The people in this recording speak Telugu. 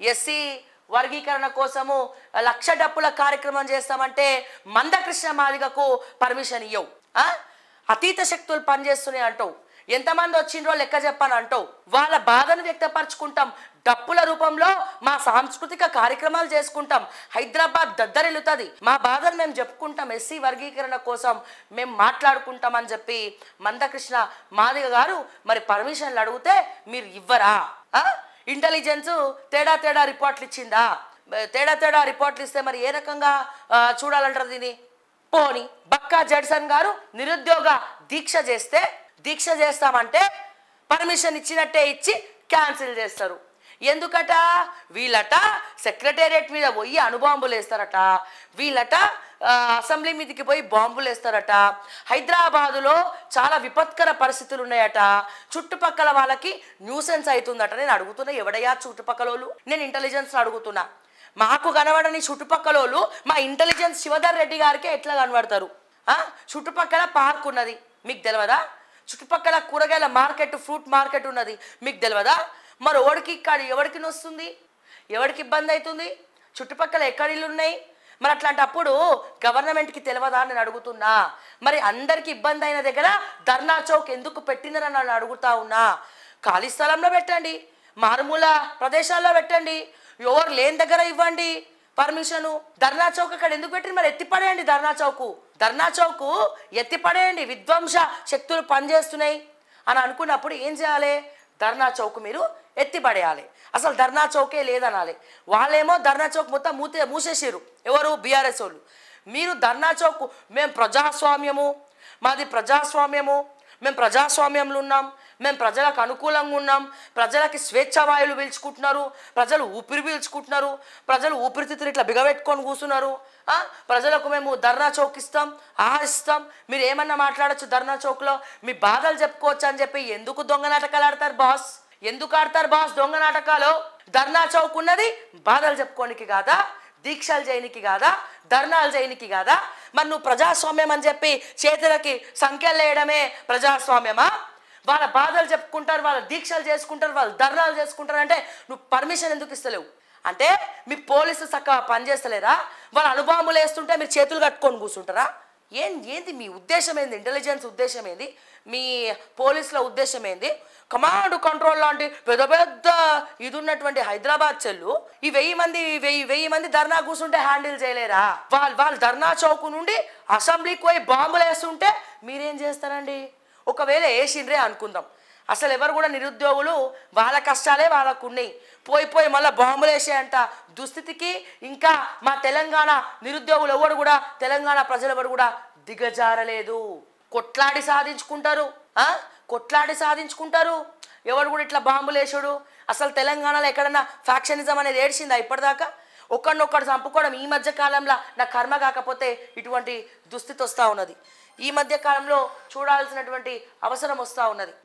ఎస్సీ వర్గీకరణ కోసము 1,00,000 డప్పుల కార్యక్రమం చేస్తామంటే మందకృష్ణ మాదిగకు పర్మిషన్ ఇవ్వవు. అతీత శక్తులు పనిచేస్తున్నాయి అంటావు. ఎంతమంది వచ్చిండ్రో లెక్క చెప్పని అంటావు. వాళ్ళ బాధను వ్యక్తపరచుకుంటాం, డప్పుల రూపంలో మా సాంస్కృతిక కార్యక్రమాలు చేసుకుంటాం. హైదరాబాద్ దద్దరిల్లుతుంది, మా బాధను మేము చెప్పుకుంటాం, ఎస్సీ వర్గీకరణ కోసం మేము మాట్లాడుకుంటాం అని చెప్పి మందకృష్ణ మాదిగ గారు మరి పర్మిషన్లు అడిగితే మీరు ఇవ్వరా? ఇంటెలిజెన్స్ తేడా తేడా రిపోర్ట్లు ఇచ్చిందా? తేడా తేడా రిపోర్ట్లు ఇస్తే మరి ఏ రకంగా చూడాలంటారు దీన్ని? పోని బక్కా జడ్సన్ గారు నిరుద్యోగ దీక్ష చేస్తామంటే పర్మిషన్ ఇచ్చినట్టే ఇచ్చి క్యాన్సిల్ చేస్తారు. ఎందుకట? వీళ్ళట సెక్రటేరియట్ మీద పోయి అణుబాంబులు వేస్తారట, వీళ్ళట అసెంబ్లీ మీదకి పోయి బాంబులు వేస్తారట. హైదరాబాదులో చాలా విపత్కర పరిస్థితులు ఉన్నాయట, చుట్టుపక్కల వాళ్ళకి న్యూసెన్స్ అవుతుందట. నేను అడుగుతున్నా, ఎవడయ్యా చుట్టుపక్కలోళ్ళు? నేను ఇంటెలిజెన్స్ అడుగుతున్నా. మాకు కనబడని చుట్టుపక్కలోళ్ళు మా ఇంటెలిజెన్స్ శివధర్ రెడ్డి గారికి ఎట్లా కనబడతారు? చుట్టుపక్కల పార్క్ ఉన్నది, మీకు తెలియదా? చుట్టుపక్కల కూరగాయల మార్కెట్, ఫ్రూట్ మార్కెట్ ఉన్నది, మీకు తెలియదా? మరి ఎవరికి నొస్తుంది, ఎవరికి ఇబ్బంది అవుతుంది? చుట్టుపక్కల ఎక్కడ ఇల్లు ఉన్నాయి? మరి అట్లాంటప్పుడు గవర్నమెంట్కి తెలియదా అని నేను అడుగుతున్నా. మరి అందరికి ఇబ్బంది అయిన దగ్గర ధర్నా చౌక్ ఎందుకు పెట్టిందని నన్ను అడుగుతా ఉన్నా. ఖాళీ స్థలంలో పెట్టండి, మారుమూల ప్రదేశాల్లో పెట్టండి, ఎవరు లేని దగ్గర ఇవ్వండి పర్మిషను. ధర్నా చౌక్ అక్కడ ఎందుకు పెట్టింది? మరి ఎత్తిపడేయండి ధర్నా చౌకు ఎత్తిపడేయండి. విధ్వంస శక్తులు పనిచేస్తున్నాయి అని అనుకున్నప్పుడు ఏం చేయాలి? ధర్నా చౌక్ మీరు ఎత్తిపడేయాలి. అసలు ధర్నా చౌకే లేదనాలి. వాళ్ళేమో ధర్నా చౌక్ మొత్తం మూసేసారు. ఎవరు? బీఆర్ఎస్ వాళ్ళు. మీరు ధర్నా చౌక్ మేము మాది ప్రజాస్వామ్యము, మేము ప్రజాస్వామ్యంలో ఉన్నాం, మేము ప్రజలకు అనుకూలంగా ఉన్నాం, ప్రజలకి స్వేచ్ఛావాయులు పీల్చుకుంటున్నారు, ప్రజలు ఊపిరి పీల్చుకుంటున్నారు, ప్రజలు ఊపిరితిత్తులు ఇట్లా బిగబెట్టుకొని కూర్చున్నారు, ప్రజలకు మేము ధర్నా చౌక్ ఇస్తాం, మీరు ఏమన్నా మాట్లాడచ్చు ధర్నా చౌక్లో, మీ బాధలు చెప్పుకోవచ్చు అని చెప్పి ఎందుకు దొంగ నాటకాలు ఆడతారు బాస్? ఎందుకు ఆడతారు బాస్ దొంగ నాటకాలు? ధర్నా చౌక్ ఉన్నది బాధలు చెప్పుకోనికి కాదా? దీక్షలు చేయనికి కాదా? ధర్నాలు చేయనికి కాదా? మరి నువ్వు ప్రజాస్వామ్యం అని చెప్పి చేతులకి సంఖ్యలు వేయడమే ప్రజాస్వామ్యమా? వాళ్ళ బాధలు చెప్పుకుంటారు, వాళ్ళ దీక్షలు చేసుకుంటారు, వాళ్ళు ధర్నాలు చేసుకుంటారు అంటే నువ్వు పర్మిషన్ ఎందుకు ఇస్తలేవు? అంటే మీ పోలీసు చక్కగా పనిచేస్తలేరా? వాళ్ళు అణుబాంబులు వేస్తుంటే మీరు చేతులు కట్టుకొని కూర్చుంటారా? ఏంది మీ ఉద్దేశం ఏంది? ఇంటెలిజెన్స్ ఉద్దేశం ఏంది? మీ పోలీసుల ఉద్దేశం ఏంది? కమాండ్ కంట్రోల్ లాంటి పెద్ద ఇది ఉన్నటువంటి హైదరాబాద్ చెల్లు ఈ 1000 మంది ధర్నా కూర్చుంటే హ్యాండిల్ చేయలేరా? వాళ్ళు ధర్నా చౌక్ నుండి అసెంబ్లీకి పోయి బాంబులు వేస్తుంటే మీరేం చేస్తారండి? ఒకవేళ వేసిండ్రే అనుకుందాం, అసలు ఎవరు కూడా నిరుద్యోగులు వాళ్ళ కష్టాలే వాళ్ళకు ఉన్నాయి, పోయి మళ్ళీ బాంబులు వేసేయంట దుస్థితికి ఇంకా మా తెలంగాణ నిరుద్యోగులు ఎవరు కూడా, తెలంగాణ ప్రజలు ఎవరు కూడా దిగజారలేదు. కొట్లాడి సాధించుకుంటారు. ఎవరు కూడా ఇట్లా బాంబులు వేసాడు? అసలు తెలంగాణలో ఎక్కడన్నా ఫ్యాక్షనిజం అనేది ఏడ్చిందా ఇప్పటిదాకా? ఒకరినొక్కడు చంపుకోవడం ఈ మధ్య కాలంలో నా కర్మ కాకపోతే ఇటువంటి దుస్థితి వస్తూ ఉన్నది. ఈ మధ్య కాలంలో చూడాల్సినటువంటి అవసరం వస్తూ ఉన్నది.